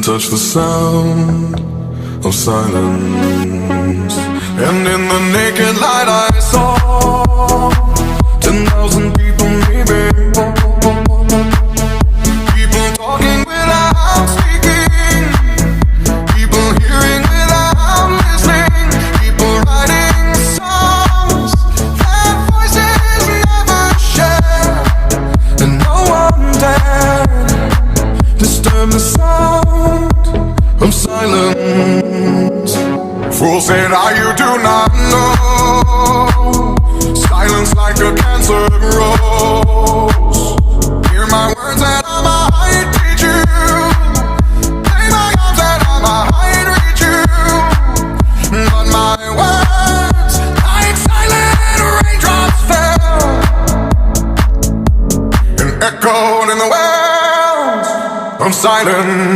can touch the sound of silence. And in the naked light I saw 10,000 people maybe. People talking without speaking, people hearing without listening, people writing songs that voices never share. And no one dared disturb the sound of silence. Fool said, you do not know. Silence like a cancer grows. Hear my words and I might teach you. Play my arms and I might reach you. But my words, like silent raindrops, fell and echoed in the wells of silence.